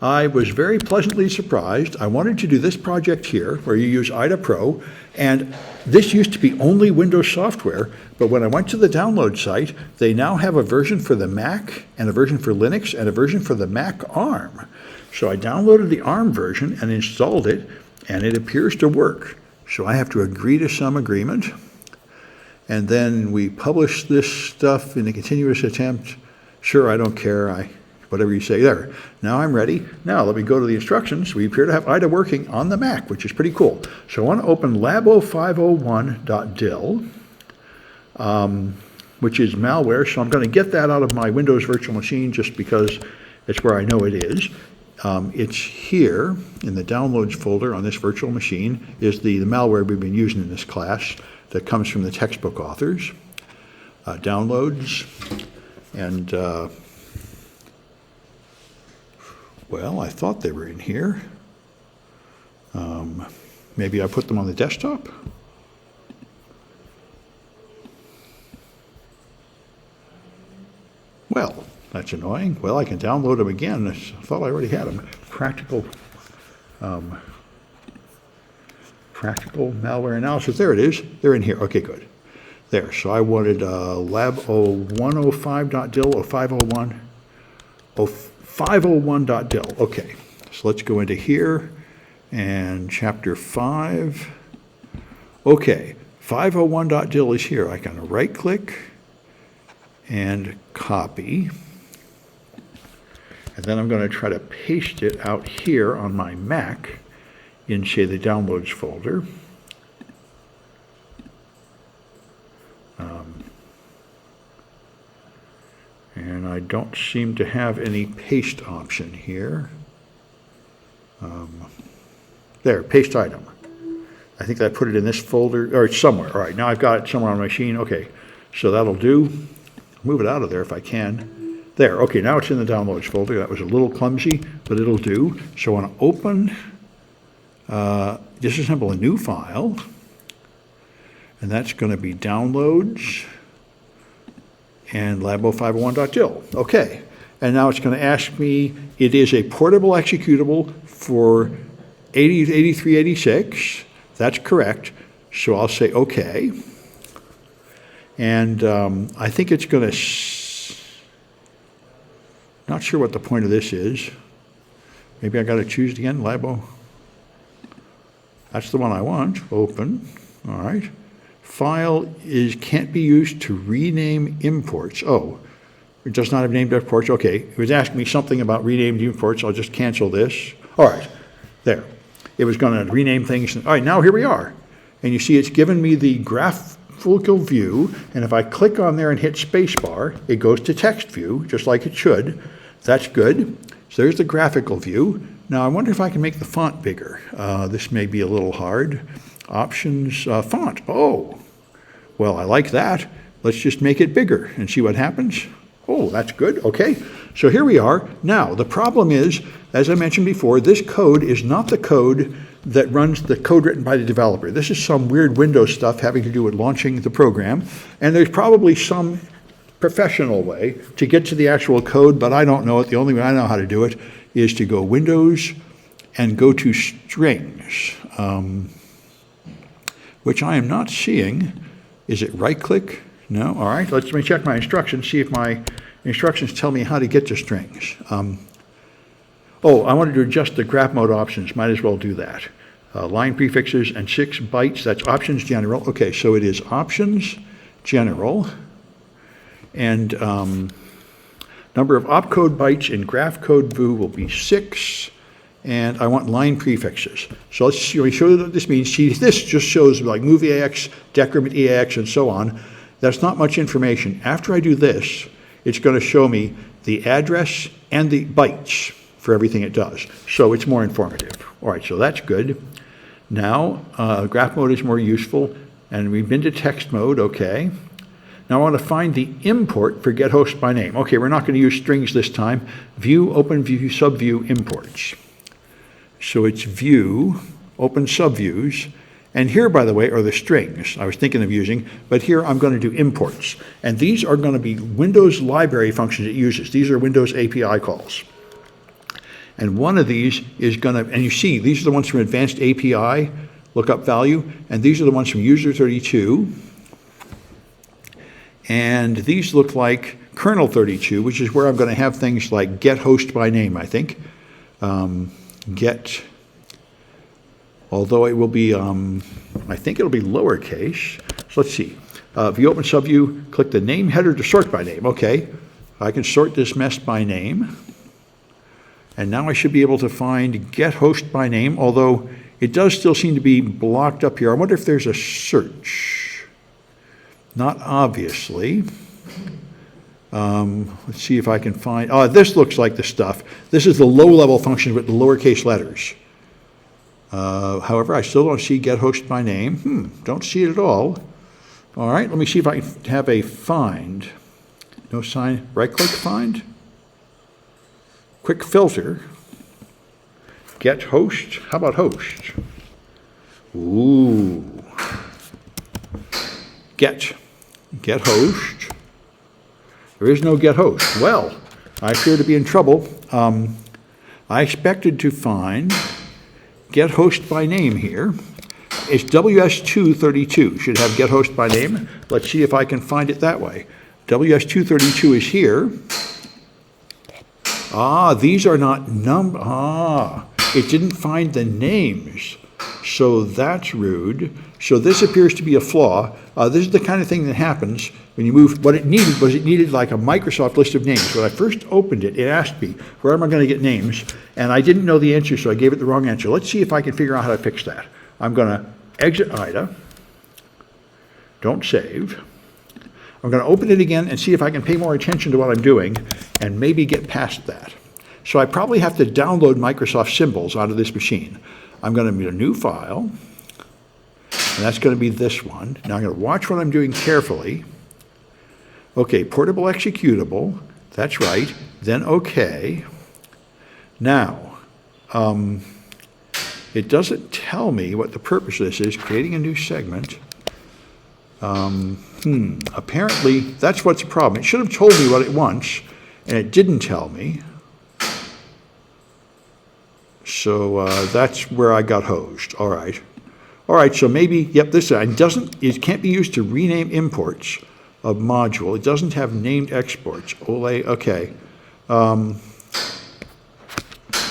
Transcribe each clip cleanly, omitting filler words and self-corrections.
I was very pleasantly surprised. I wanted to do this project here where you use IDA Pro, and this used to be only Windows software, but when I went to the download site, they now have a version for the Mac and a version for Linux and a version for the Mac ARM. So I downloaded the ARM version and installed it, and it appears to work. So I have to agree to some agreement, and then we publish this stuff in a continuous attempt. Sure, I don't care. Whatever you say there. Now I'm ready. Now let me go to the instructions. We appear to have IDA working on the Mac, which is pretty cool. So I want to open labo501.dil, which is malware. So I'm going to get that out of my Windows virtual machine just because it's where I know it is. It's here in the downloads folder on this virtual machine is the malware we've been using in this class that comes from the textbook authors. Downloads and well, I thought they were in here. Maybe I put them on the desktop? Well, that's annoying. Well, I can download them again. I thought I already had them. Practical malware analysis. There it is. They're in here. Okay, good. There. So I wanted lab0105.dil or 501. 501.dil. Okay, so let's go into here and chapter 5. Okay, 501.dil is here. I can right click and copy. And then I'm going to try to paste it out here on my Mac in, say, the downloads folder. And I don't seem to have any paste option here. There, paste item. I think I put it in this folder, or it's somewhere. All right, now I've got it somewhere on my machine. Okay, so that'll do. Move it out of there if I can. There, okay, now it's in the downloads folder. That was a little clumsy, but it'll do. So I want to open, disassemble a new file, and that's going to be downloads. And labo501.dil. Okay, and now it's going to ask me, it is a portable executable for 8386. That's correct. So I'll say okay. And I think it's going to, not sure what the point of this is. Maybe I got to choose it again, Labo. That's the one I want. Open. All right. File can't be used to rename imports. Oh, it does not have named imports. Okay, it was asking me something about renamed imports. I'll just cancel this. All right, there. It was going to rename things. All right, now here we are. And you see it's given me the graphical view. And if I click on there and hit spacebar, it goes to text view, just like it should. That's good. So there's the graphical view. Now I wonder if I can make the font bigger. This may be a little hard. Options, font. Oh, well, I like that. Let's just make it bigger and see what happens. Oh, that's good. Okay, so here we are. Now, the problem is, as I mentioned before, this code is not the code that runs the code written by the developer. This is some weird Windows stuff having to do with launching the program, and there's probably some professional way to get to the actual code, but I don't know it. The only way I know how to do it is to go Windows and go to strings. Which I am not seeing. Is it right-click? No? All right, let me check my instructions, see if my instructions tell me how to get to strings. Oh, I wanted to adjust the graph mode options. Might as well do that. Line prefixes and 6 bytes, that's options general. Okay, so it is options general. And number of opcode bytes in graph code view will be 6. And I want line prefixes. So let me show you what this means. See, this just shows like move EAX, decrement EAX, and so on. That's not much information. After I do this, it's going to show me the address and the bytes for everything it does. So it's more informative. All right, so that's good. Now, graph mode is more useful, and we've been to text mode, okay. Now I want to find the import for get host by name. Okay, we're not going to use strings this time. View, open view, subview, imports. So it's view, open subviews, and here, by the way, are the strings I was thinking of using, but here I'm going to do imports. And these are going to be Windows library functions it uses. These are Windows API calls. And one of these is going to, and you see, these are the ones from Advanced API lookup value, and these are the ones from user 32. And these look like kernel 32, which is where I'm going to have things like get host by name, I think. Get, although it will be, I think it'll be lowercase. So let's see. View open subview, click the name header to sort by name. Okay, I can sort this mess by name. And now I should be able to find get host by name, although it does still seem to be blocked up here. I wonder if there's a search. Not obviously. Let's see if I can find, this looks like the stuff. This is the low-level function with the lowercase letters. However, I still don't see get host by name. Don't see it at all. All right, let me see if I can have a find. No sign, right-click find. Quick filter. Get host, how about host? Ooh. Get host. There is no get host. Well, I appear to be in trouble. I expected to find get host by name here. It's WS232, should have get host by name. Let's see if I can find it that way. WS232 is here. These are not it didn't find the names. So that's rude. So this appears to be a flaw. This is the kind of thing that happens when you move. What it needed like a Microsoft list of names. When I first opened it, it asked me, where am I going to get names? And I didn't know the answer, so I gave it the wrong answer. Let's see if I can figure out how to fix that. I'm going to exit IDA. Don't save. I'm going to open it again and see if I can pay more attention to what I'm doing and maybe get past that. So I probably have to download Microsoft symbols out of this machine. I'm going to make a new file, and that's going to be this one. Now I'm going to watch what I'm doing carefully. Okay, portable executable, that's right, then okay. Now, it doesn't tell me what the purpose of this is, creating a new segment. Apparently, that's what's the problem. It should have told me what it wants, and it didn't tell me. So that's where I got hosed. All right. All right, so maybe, yep, this it can't be used to rename imports of module. It doesn't have named exports. Ole, okay.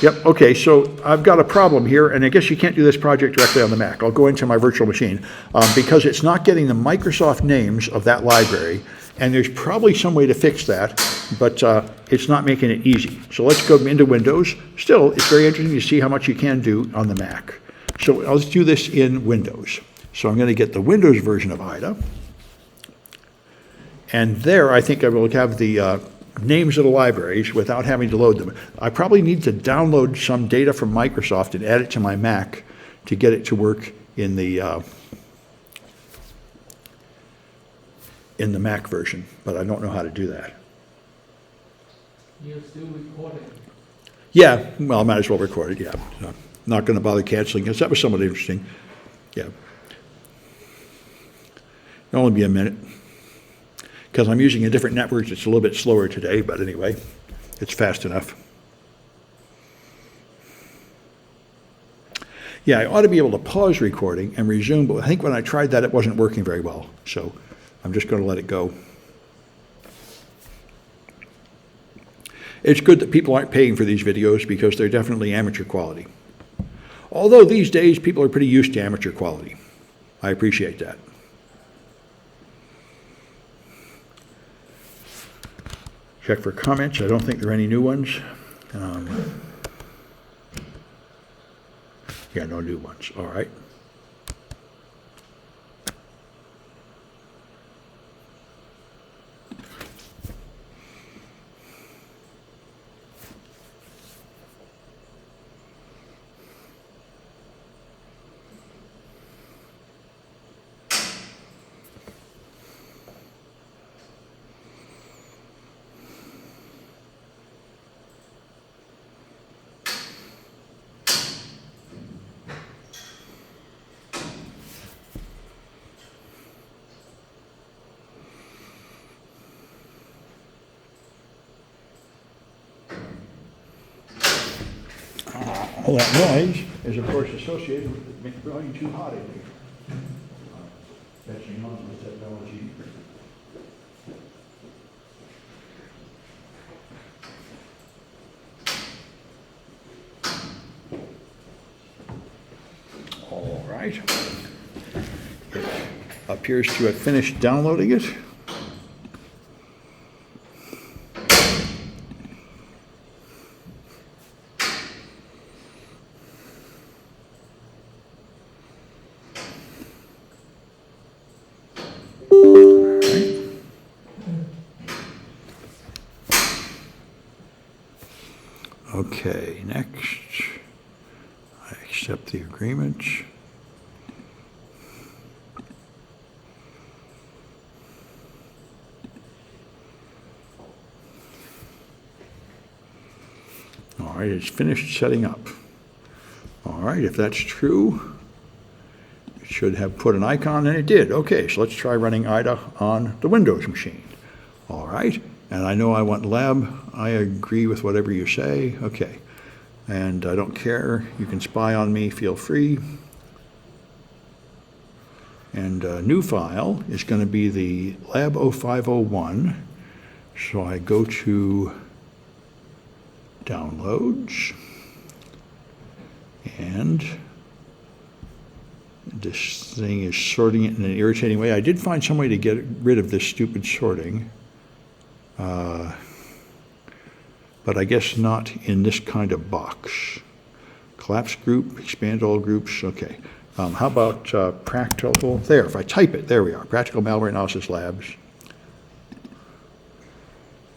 Yep, okay, so I've got a problem here, and I guess you can't do this project directly on the Mac. I'll go into my virtual machine because it's not getting the Microsoft names of that library, and there's probably some way to fix that, but it's not making it easy. So let's go into Windows. Still, it's very interesting to see how much you can do on the Mac. So let's do this in Windows. So I'm going to get the Windows version of IDA, and there I think I will have the names of the libraries without having to load them. I probably need to download some data from Microsoft and add it to my Mac to get it to work in the Mac version, but I don't know how to do that. You're still recording? Yeah, well, I might as well record it, yeah. So, not going to bother canceling because that was somewhat interesting. Yeah. It'll only be a minute. Because I'm using a different network, it's a little bit slower today, but anyway, it's fast enough. Yeah, I ought to be able to pause recording and resume, but I think when I tried that, it wasn't working very well. So I'm just going to let it go. It's good that people aren't paying for these videos because they're definitely amateur quality. Although these days, people are pretty used to amateur quality. I appreciate that. Check for comments. I don't think there are any new ones. Yeah, no new ones. All right. Well, that noise is, of course, associated with it running too hot in here. Fetching on with technology. All right. It appears to have finished downloading it. Okay, next, I accept the agreement. All right, it's finished setting up. All right, if that's true, it should have put an icon, and it did. Okay, so let's try running IDA on the Windows machine. All right. And I know I want lab. I agree with whatever you say. Okay. And I don't care. You can spy on me. Feel free. And a new file is going to be the lab 0501. So I go to downloads. And this thing is sorting it in an irritating way. I did find some way to get rid of this stupid sorting. But I guess not in this kind of box. Collapse group, expand all groups, okay. How about practical, there, if I type it, there we are, Practical Malware Analysis Labs.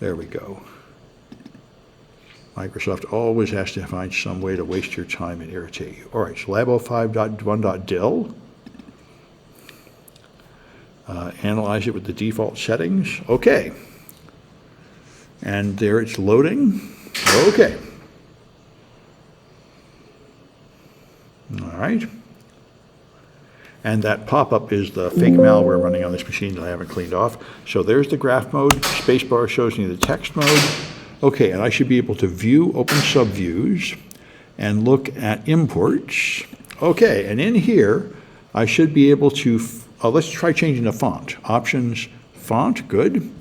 There we go. Microsoft always has to find some way to waste your time and irritate you. All right, so lab05.1.dil. Analyze it with the default settings, okay. And there it's loading. Okay. All right. And that pop-up is the fake malware running on this machine that I haven't cleaned off. So there's the graph mode. Spacebar shows me the text mode. Okay, and I should be able to view open subviews and look at imports. Okay, and in here, I should be able to, let's try changing the font. Options, font, good.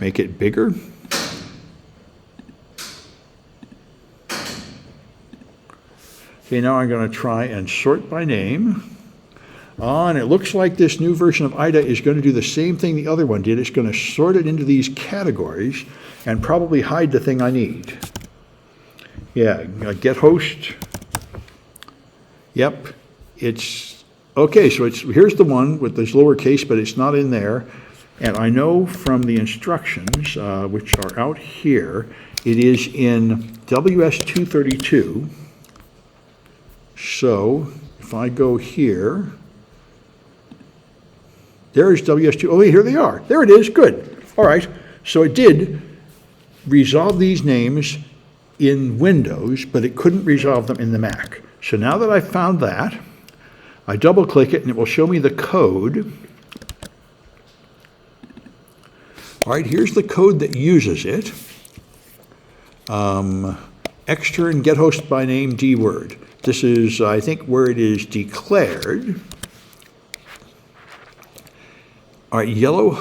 Make it bigger. Okay, now I'm going to try and sort by name. And it looks like this new version of IDA is going to do the same thing the other one did. It's going to sort it into these categories and probably hide the thing I need. Yeah, get host. Yep, it's, okay, so here's the one with this lowercase, but it's not in there. And I know from the instructions, which are out here, it is in WS232. So if I go here, there's WS2. Oh, here they are. There it is. Good. All right. So it did resolve these names in Windows, but it couldn't resolve them in the Mac. So now that I've found that, I double click it and it will show me the code. All right, here's the code that uses it. Extern get host by name dword. This is, I think, where it is declared. All right, yellow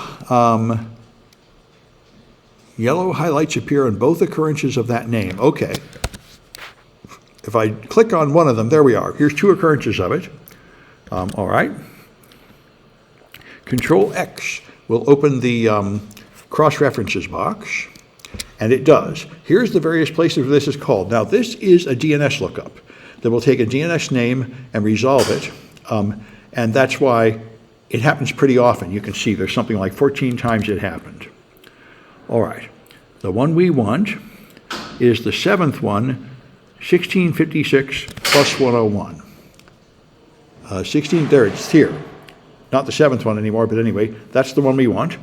highlights appear on both occurrences of that name. Okay. If I click on one of them, there we are. Here's two occurrences of it. All right. Control X will open the cross-references box, and it does. Here's the various places where this is called. Now, this is a DNS lookup that will take a DNS name and resolve it, and that's why it happens pretty often. You can see there's something like 14 times it happened. All right, the one we want is the seventh one, 1656 plus 101. 16, there it's here. Not the seventh one anymore, but anyway, that's the one we want.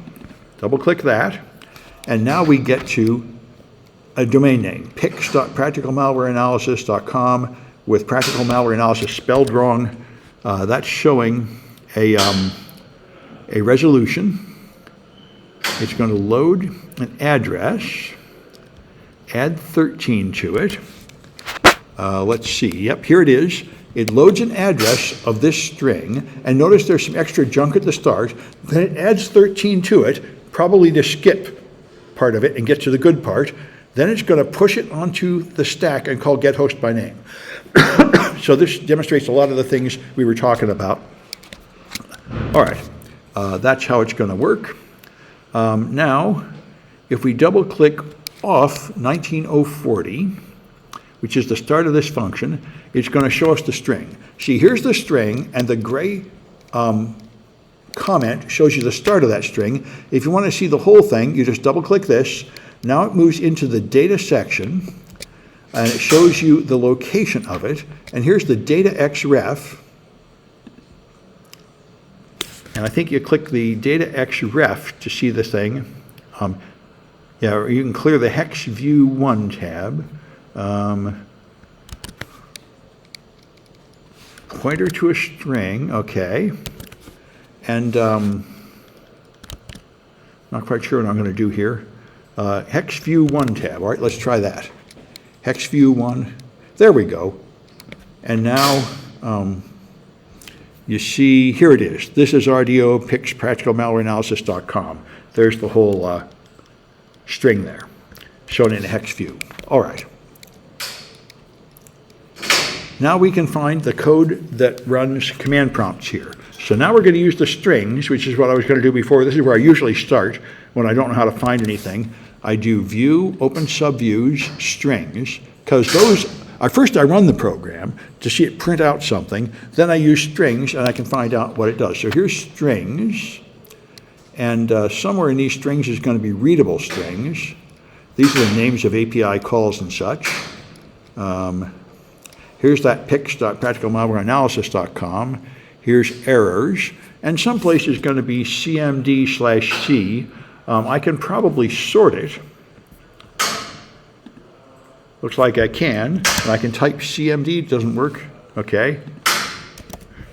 Double click that, and now we get to a domain name, pix.practicalmalwareanalysis.com with practical malware analysis spelled wrong. That's showing a resolution. It's going to load an address, add 13 to it. Let's see. Yep, here it is. It loads an address of this string, and notice there's some extra junk at the start. Then it adds 13 to it, probably to skip part of it and get to the good part. Then it's going to push it onto the stack and call get host by name. So this demonstrates a lot of the things we were talking about. All right, that's how it's going to work. Now, if we double click off 19040, which is the start of this function, it's going to show us the string. See, here's the string, and the gray comment shows you the start of that string. If you want to see the whole thing, you just double click this. Now it moves into the data section, and it shows you the location of it. And here's the data xref. And I think you click the data xref to see the thing. Yeah, or you can clear the hex view 1 tab. Pointer to a string, okay. And not quite sure what I'm going to do here. Hex view 1 tab. All right, let's try that. Hex view 1. There we go. And now you see, here it is. This is RDO pix practicalmalwareanalysis.com. There's the whole string there, shown in a hex view. All right. Now we can find the code that runs command prompts here. So now we're going to use the strings, which is what I was going to do before. This is where I usually start when I don't know how to find anything. I do view, open subviews, strings, because those, first I run the program to see it print out something, then I use strings and I can find out what it does. So here's strings, and somewhere in these strings is going to be readable strings. These are the names of API calls and such. Here's that pix.practicalmalwareanalysis.com. Here's errors, and someplace is going to be cmd/c. I can probably sort it. Looks like I can, and I can type cmd. It doesn't work. Okay.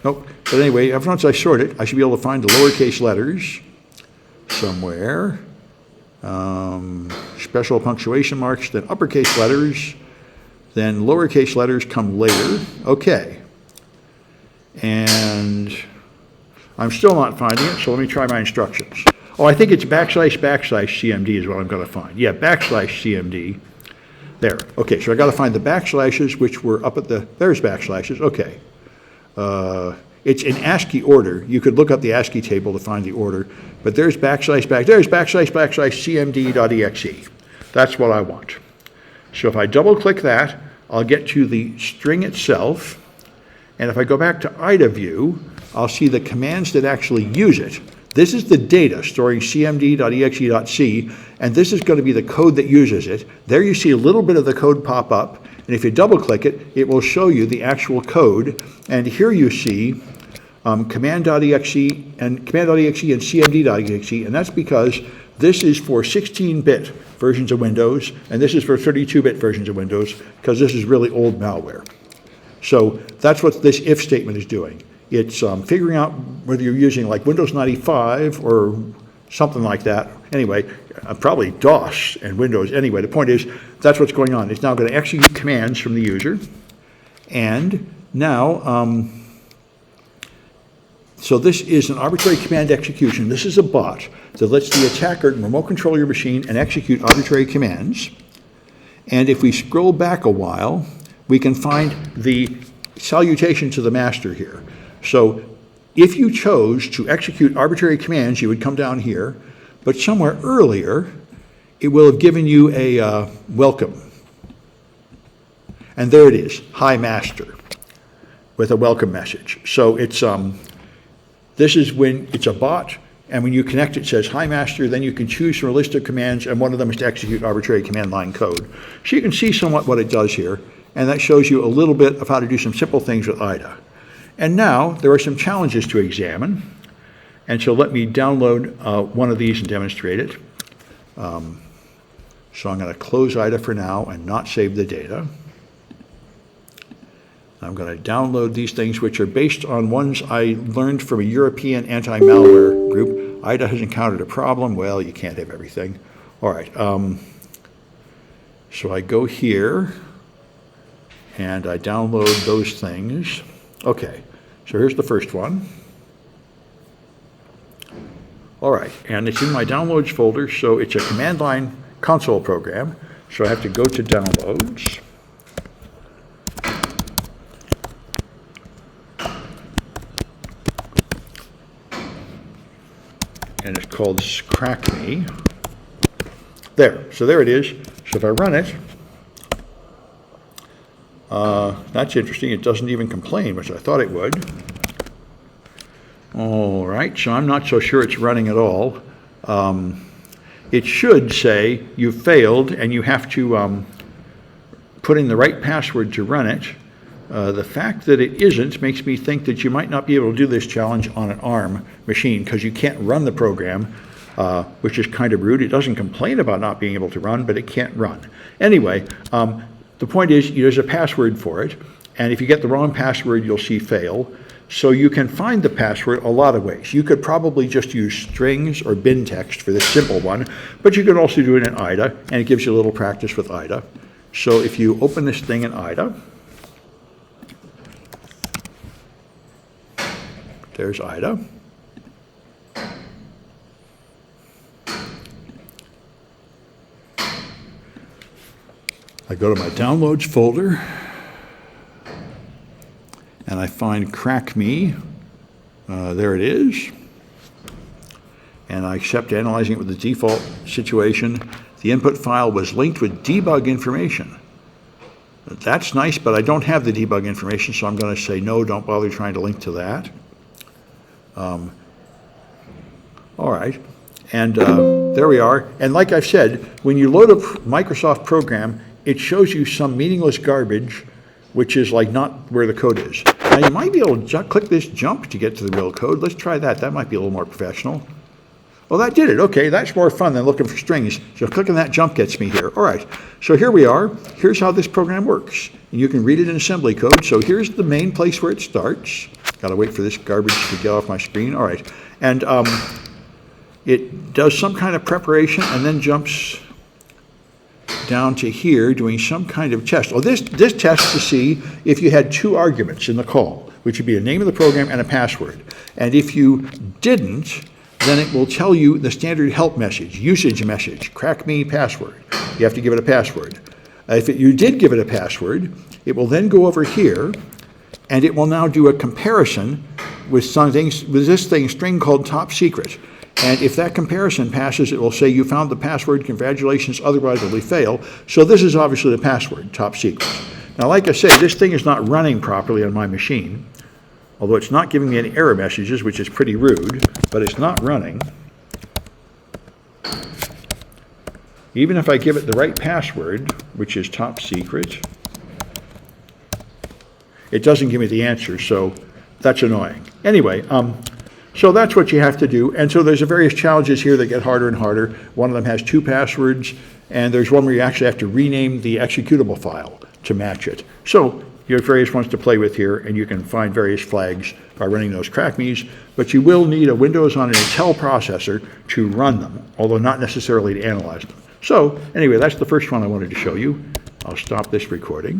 Nope. But anyway, once I sort it, I should be able to find the lowercase letters somewhere. Special punctuation marks, then uppercase letters. Then lowercase letters come later. Okay. And I'm still not finding it, so let me try my instructions. Oh, I think it's / CMD is what I'm going to find. Yeah, / CMD. There. Okay, so I got to find the backslashes, which were up at the, there's backslashes. Okay. It's in ASCII order. You could look up the ASCII table to find the order, but there's there's / CMD.exe. That's what I want. So if I double click that, I'll get to the string itself. And if I go back to IDA view, I'll see the commands that actually use it. This is the data storing cmd.exe.c, and this is going to be the code that uses it. There you see a little bit of the code pop up, and if you double click it, it will show you the actual code. And here you see command.exe and cmd.exe, and that's because this is for 16-bit versions of Windows, and this is for 32-bit versions of Windows, because this is really old malware. So that's what this if statement is doing. It's figuring out whether you're using like Windows 95 or something like that. Anyway, probably DOS and Windows. Anyway, the point is that's what's going on. It's now going to execute commands from the user. And now, so this is an arbitrary command execution. This is a bot that lets the attacker remote control your machine and execute arbitrary commands. And if we scroll back a while, we can find the salutation to the master here. So if you chose to execute arbitrary commands, you would come down here, but somewhere earlier, it will have given you a welcome. And there it is, hi master, with a welcome message. So it's this is when it's a bot, and when you connect it says hi master, then you can choose from a list of commands, and one of them is to execute arbitrary command line code. So you can see somewhat what it does here. And that shows you a little bit of how to do some simple things with IDA. And now there are some challenges to examine. And so let me download one of these and demonstrate it. So I'm going to close IDA for now and not save the data. I'm going to download these things, which are based on ones I learned from a European anti-malware group. IDA has encountered a problem. Well, you can't have everything. All right. So I go here. and I download those things. Okay, so here's the first one. All right, and it's in my downloads folder, so it's a command line console program. So I have to go to downloads. And it's called Crack Me. There, so there it is. So if I run it, that's interesting. It doesn't even complain, which I thought it would. All right, so I'm not so sure it's running at all. It should say you failed and you have to put in the right password to run it. The fact that it isn't makes me think that you might not be able to do this challenge on an ARM machine because you can't run the program, which is kind of rude. It doesn't complain about not being able to run, but it can't run. Anyway, the point is there's a password for it, and if you get the wrong password, you'll see fail. So you can find the password a lot of ways. You could probably just use strings or bin text for this simple one, but you could also do it in IDA, and it gives you a little practice with IDA. So if you open this thing in IDA, there's IDA. I go to my downloads folder, and I find Crack Me. There it is. And I accept analyzing it with the default situation. The input file was linked with debug information. That's nice, but I don't have the debug information, so I'm going to say no, don't bother trying to link to that. All right. And there we are. And like I've said, when you load a Microsoft program, it shows you some meaningless garbage, which is like not where the code is. Now you might be able to click this jump to get to the real code. Let's try that. That might be a little more professional. Well, that did it. Okay, that's more fun than looking for strings. So clicking that jump gets me here. All right, so here we are. Here's how this program works. And you can read it in assembly code. So here's the main place where it starts. Got to wait for this garbage to get off my screen. All right, and it does some kind of preparation and then jumps down to here doing some kind of test. Oh, this tests to see if you had two arguments in the call, which would be a name of the program and a password. And if you didn't, then it will tell you the standard help message, usage message, crack me password. You have to give it a password. If you did give it a password, it will then go over here, and it will now do a comparison with this string called top secret. And if that comparison passes, it will say you found the password, congratulations, otherwise it will fail. So this is obviously the password, top secret. Now, like I say, this thing is not running properly on my machine, although it's not giving me any error messages, which is pretty rude, but it's not running. Even if I give it the right password, which is top secret, it doesn't give me the answer, so that's annoying. Anyway, so that's what you have to do. And so there's various challenges here that get harder and harder. One of them has two passwords, and there's one where you actually have to rename the executable file to match it. So you have various ones to play with here, and you can find various flags by running those crack me's, but you will need a Windows on an Intel processor to run them, although not necessarily to analyze them. So anyway, that's the first one I wanted to show you. I'll stop this recording.